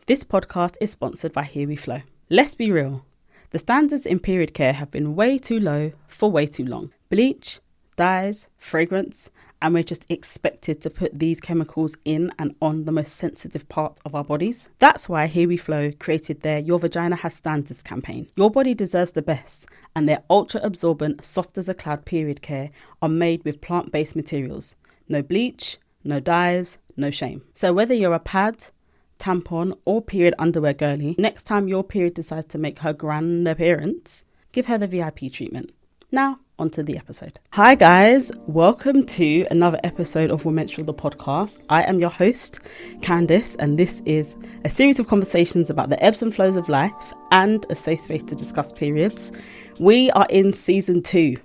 This podcast is sponsored by Here We Flow. Let's be real. The standards in period care have been way too low for way too long. Bleach, dyes, fragrance, and we're just expected to put these chemicals in and on the most sensitive parts of our bodies. That's why Here We Flow created their Your Vagina Has Standards campaign. Your body deserves the best, and their ultra-absorbent, soft as a cloud period care are made with plant-based materials. No bleach, no dyes, no shame. So whether you're a pad, tampon or period underwear girly, next time your period decides to make her grand appearance, give her the VIP treatment. Now, onto the episode. Hi guys, welcome to another episode of Womenstrual The Podcast. I am your host, Candace, and this is a series of conversations about the ebbs and flows of life and a safe space to discuss periods. We are in season 2.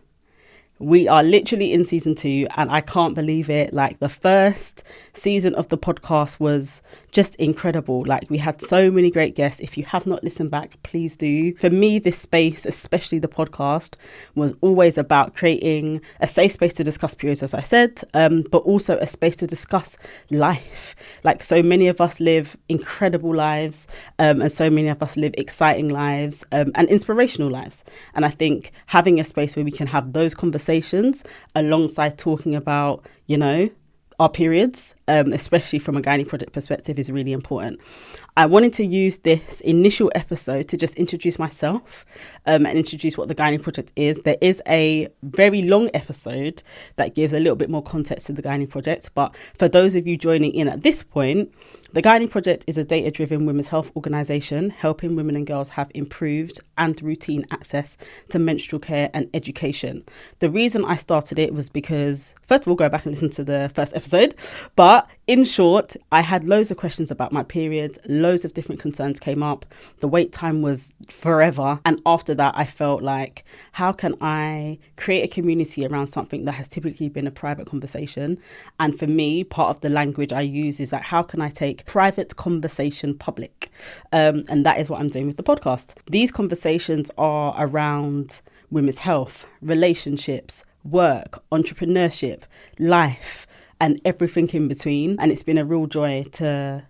We are literally in season 2 and I can't believe it. Like, the first season of the podcast was just incredible. Like, we had so many great guests. If you have not listened back, please do. For me, this space, especially the podcast, was always about creating a safe space to discuss periods, as I said, but also a space to discuss life. Like, so many of us live incredible lives, and so many of us live exciting lives, and inspirational lives. And I think having a space where we can have those conversations alongside talking about, our periods, especially from a Gynae project perspective, is really important. I wanted to use this initial episode to just introduce myself and introduce what the Gynae project is. There is a very long episode that gives a little bit more context to the Gynae project, but for those of you joining in at this point, the Gynae project is a data-driven women's health organisation helping women and girls have improved and routine access to menstrual care and education. The reason I started it was because, first of all, go back and listen to the first episode, but in short, I had loads of questions about my period, loads of different concerns came up, the wait time was forever, and after that I felt like, how can I create a community around something that has typically been a private conversation? And for me, part of the language I use is like, how can I take private conversation public? And that is what I'm doing with the podcast. These conversations are around women's health, relationships, work, entrepreneurship, life, and everything in between. And it's been a real joy to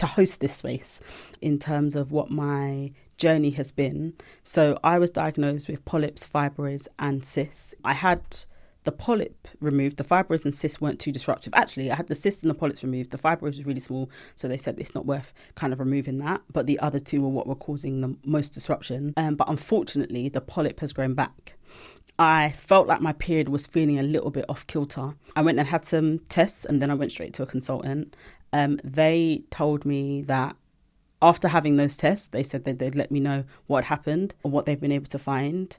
host this space in terms of what my journey has been. So I was diagnosed with polyps, fibroids, and cysts. I had the polyp removed. The fibroids and cysts weren't too disruptive. Actually, I had the cysts and the polyps removed. The fibroids was really small, so they said it's not worth kind of removing that. But the other two were what were causing the most disruption. But unfortunately, the polyp has grown back. I felt like my period was feeling a little bit off kilter. I went and had some tests and then I went straight to a consultant. They told me that after having those tests, they said that they'd let me know what had happened or what they've been able to find.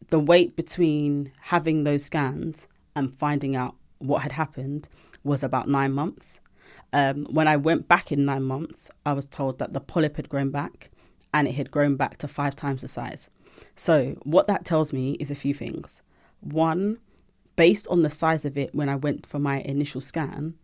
The wait between having those scans and finding out what had happened was about 9 months. When I went back in 9 months, I was told that the polyp had grown back and it had grown back to 5 times the size. So what that tells me is a few things. One, based on the size of it when I went for my initial scan,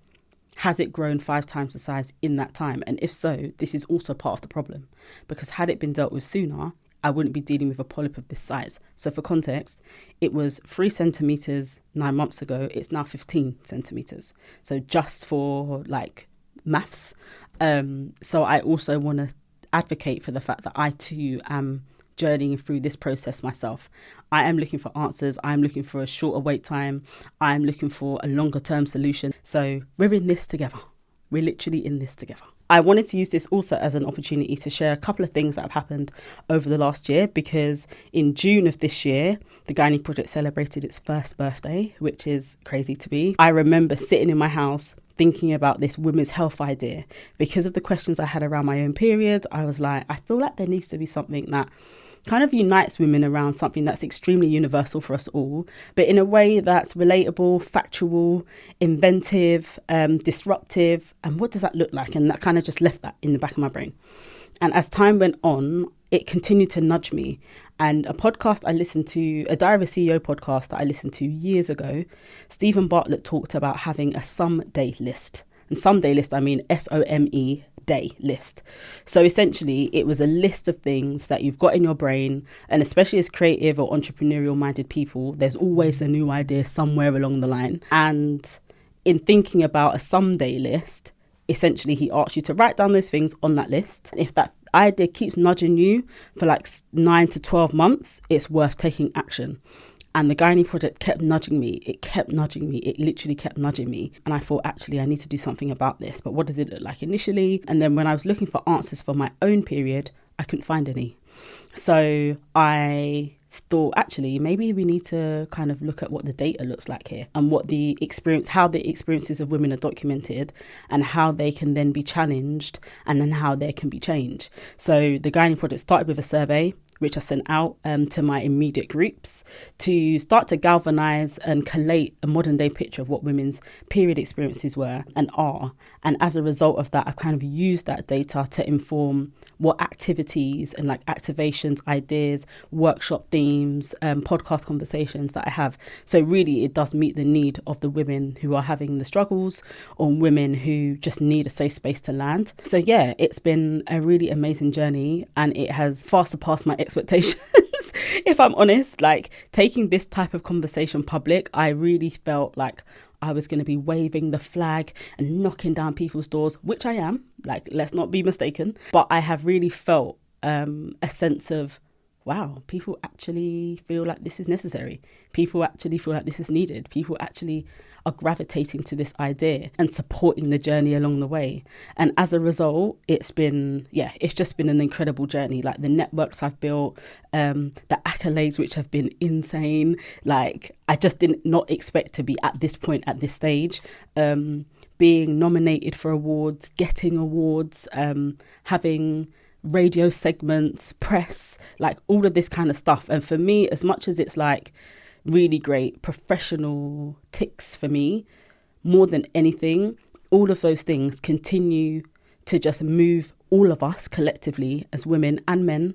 has it grown 5 times the size in that time? And if so, this is also part of the problem, because had it been dealt with sooner, I wouldn't be dealing with a polyp of this size. So for context, it was 3 centimetres 9 months ago. It's now 15 centimetres. So just for like maths. So I also want to advocate for the fact that I too am journeying through this process myself. I am looking for answers. I'm looking for a shorter wait time. I'm looking for a longer term solution. So we're in this together. We're literally in this together. I wanted to use this also as an opportunity to share a couple of things that have happened over the last year, because in June of this year, the Gynae Project celebrated its first birthday, which is crazy to me. I remember sitting in my house thinking about this women's health idea. Because of the questions I had around my own period, I was like, I feel like there needs to be something that kind of unites women around something that's extremely universal for us all, but in a way that's relatable, factual, inventive, disruptive. And what does that look like? And that kind of just left that in the back of my brain. And as time went on, it continued to nudge me. And a podcast I listened to, a Diary of a CEO podcast that I listened to years ago, Stephen Bartlett talked about having a someday list. And someday list, I mean SOME day list. So essentially, it was a list of things that you've got in your brain, and especially as creative or entrepreneurial minded people, there's always a new idea somewhere along the line. And in thinking about a someday list, essentially he asks you to write down those things on that list. If that idea keeps nudging you for like 9 to 12 months, it's worth taking action. And the Gynae project kept nudging me. It kept nudging me. It literally kept nudging me. And I thought, actually, I need to do something about this. But what does it look like initially? And then when I was looking for answers for my own period, I couldn't find any. So I thought, actually, maybe we need to kind of look at what the data looks like here and what the experience, how the experiences of women are documented and how they can then be challenged and then how there can be change. So the Gynae project started with a survey, which I sent out to my immediate groups to start to galvanise and collate a modern day picture of what women's period experiences were and are. And as a result of that, I've kind of used that data to inform what activities and like activations, ideas, workshop themes, podcast conversations that I have. So really it does meet the need of the women who are having the struggles or women who just need a safe space to land. So yeah, it's been a really amazing journey and it has far surpassed my expectations. If I'm honest, like taking this type of conversation public, I really felt like I was going to be waving the flag and knocking down people's doors, which I am, like, let's not be mistaken. But I have really felt a sense of, wow, people actually feel like this is necessary. People actually feel like this is needed. People actually are gravitating to this idea and supporting the journey along the way. And as a result, it's just been an incredible journey. Like the networks I've built, the accolades, which have been insane. Like I just did not expect to be at this point, at this stage, being nominated for awards, getting awards, having radio segments, press, like all of this kind of stuff. And for me, as much as it's like really great professional ticks for me, more than anything, all of those things continue to just move all of us collectively as women and men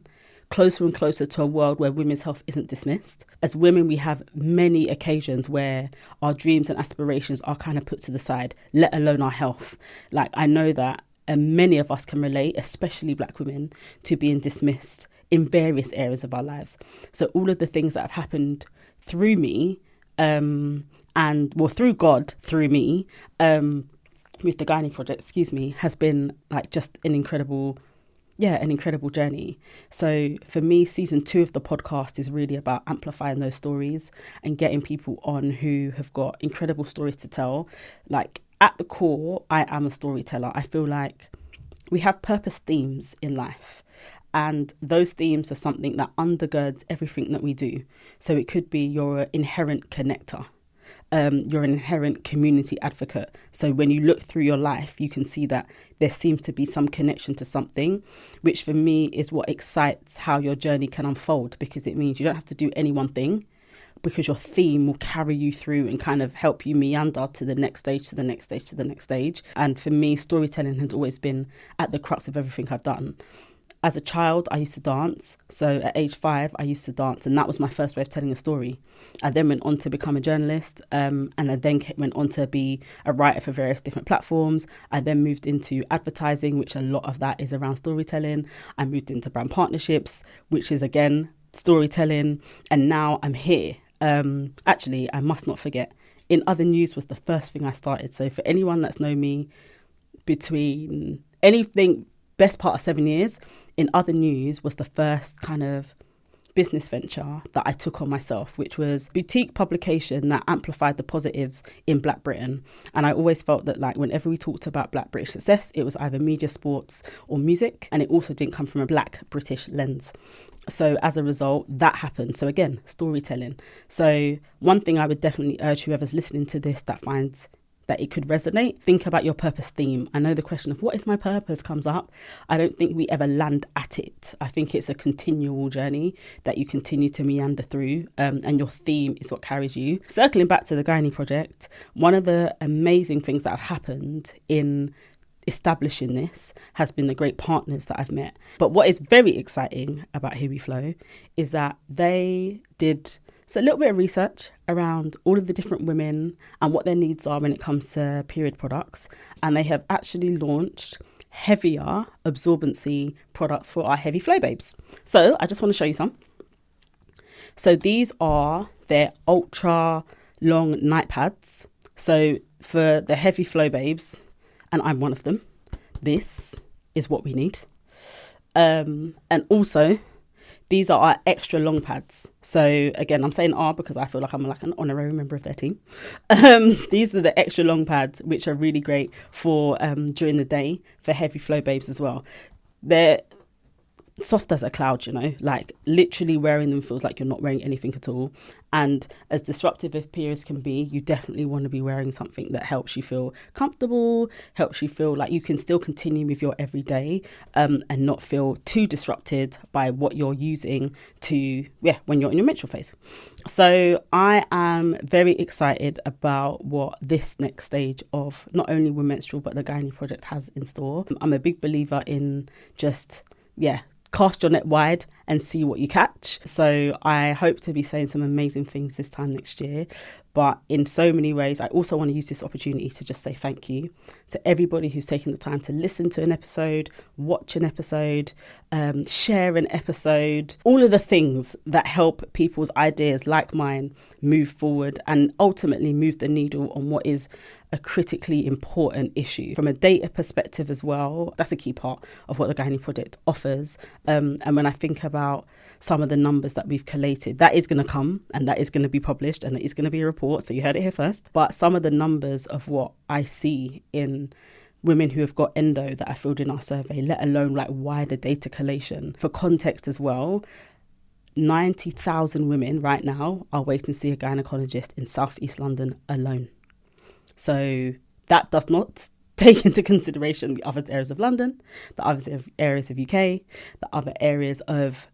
closer and closer to a world where women's health isn't dismissed. As women, we have many occasions where our dreams and aspirations are kind of put to the side, let alone our health. Like I know that many of us can relate, especially Black women, to being dismissed in various areas of our lives. So all of the things that have happened through me, through God, through me, with the Gynae project, has been like just an incredible journey. So for me, season 2 of the podcast is really about amplifying those stories and getting people on who have got incredible stories to tell. Like at the core, I am a storyteller. I feel like we have purpose themes in life. And those themes are something that undergirds everything that we do. So it could be you're an inherent connector. You're an inherent community advocate. So when you look through your life, you can see that there seems to be some connection to something, which for me is what excites how your journey can unfold, because it means you don't have to do any one thing, because your theme will carry you through and kind of help you meander to the next stage, to the next stage, to the next stage. And for me, storytelling has always been at the crux of everything I've done. As a child, I used to dance. So at age 5, I used to dance, and that was my first way of telling a story. I then went on to become a journalist, and I then went on to be a writer for various different platforms. I then moved into advertising, which a lot of that is around storytelling. I moved into brand partnerships, which is, again, storytelling. And now I'm here. Actually, I must not forget, In Other News was the first thing I started. So for anyone that's known me between anything, best part of 7 years, In Other News was the first kind of business venture that I took on myself, which was a boutique publication that amplified the positives in Black Britain. And I always felt that, like, whenever we talked about Black British success, it was either media, sports or music, and it also didn't come from a Black British lens. So as a result, that happened. So again, storytelling. So one thing I would definitely urge whoever's listening to this that finds that it could resonate, think about your purpose theme. I know the question of what is my purpose comes up. I don't think we ever land at it. I think it's a continual journey that you continue to meander through, and your theme is what carries you. Circling back to the Gynae project, one of the amazing things that have happened in establishing this has been the great partners that I've met. But what is very exciting about Here We Flow is that they did a little bit of research around all of the different women and what their needs are when it comes to period products. And they have actually launched heavier absorbency products for our heavy flow babes. So I just want to show you some. So these are their ultra long night pads. So for the heavy flow babes, and I'm one of them. This is what we need. And also, these are our extra long pads. So again, I'm saying R because I feel like I'm like an honorary member of their team. These are the extra long pads, which are really great for during the day for heavy flow babes as well. They're soft as a cloud, you know, like literally wearing them feels like you're not wearing anything at all. And as disruptive as periods can be, you definitely want to be wearing something that helps you feel comfortable, helps you feel like you can still continue with your everyday and not feel too disrupted by what you're using when you're in your menstrual phase. So I am very excited about what this next stage of not only Womenstrual but the Gynae project has in store. I'm a big believer in just, cast your net wide and see what you catch. So I hope to be saying some amazing things this time next year. But in so many ways, I also want to use this opportunity to just say thank you to everybody who's taken the time to listen to an episode, watch an episode, share an episode, all of the things that help people's ideas like mine move forward and ultimately move the needle on what is a critically important issue. From a data perspective as well, that's a key part of what the Gynae Project offers. And when I think about some of the numbers that we've collated, that is going to come and that is going to be published and it is going to be a report. So you heard it here first. But some of the numbers of what I see in women who have got endo that I filled in our survey, let alone like wider data collation. For context as well, 90,000 women right now are waiting to see a gynaecologist in South East London alone. So that does not take into consideration the other areas of London, the other areas of UK, the other areas of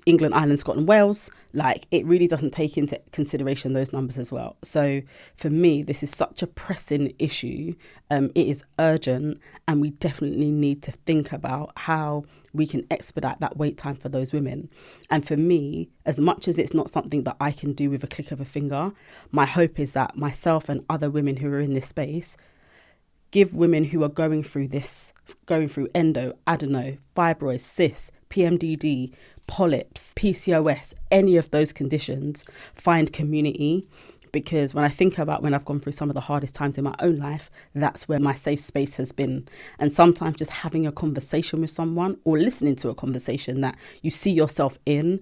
England, Ireland, Scotland, Wales. Like, it really doesn't take into consideration those numbers as well. So for me, this is such a pressing issue. It is urgent, and we definitely need to think about how we can expedite that wait time for those women. And for me, as much as it's not something that I can do with a click of a finger, my hope is that myself and other women who are in this space give women who are going through endo, adeno, fibroids, cysts, PMDD, polyps, PCOS, any of those conditions, find community. Because when I think about when I've gone through some of the hardest times in my own life, that's where my safe space has been. And sometimes just having a conversation with someone or listening to a conversation that you see yourself in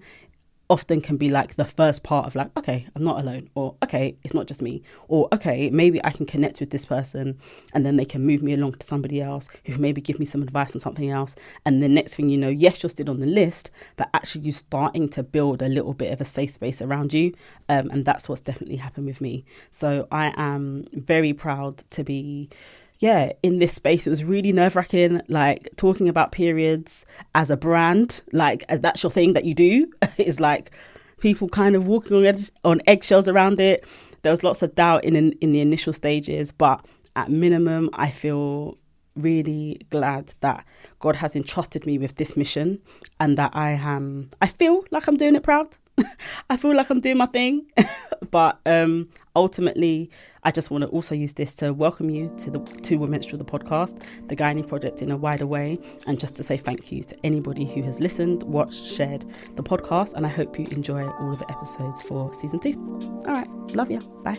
often can be like the first part of like, okay, I'm not alone, or okay, it's not just me, or okay, maybe I can connect with this person and then they can move me along to somebody else who maybe give me some advice on something else. And the next thing you know, yes, you're still on the list, but actually you're starting to build a little bit of a safe space around you. And that's what's definitely happened with me. So I am very proud to be in this space. It was really nerve-wracking, like talking about periods as a brand, like as that's your thing that you do. It's like people kind of walking on eggshells around it. There was lots of doubt in the initial stages, but at minimum, I feel really glad that God has entrusted me with this mission and that I feel like I'm doing it proud. I feel like I'm doing my thing. But ultimately, I just want to also use this to welcome you to Womenstrual The Podcast, the Gynae Project in a wider way, and just to say thank you to anybody who has listened, watched, shared the podcast. And I hope you enjoy all of the episodes for season 2. All right. Love you. Bye.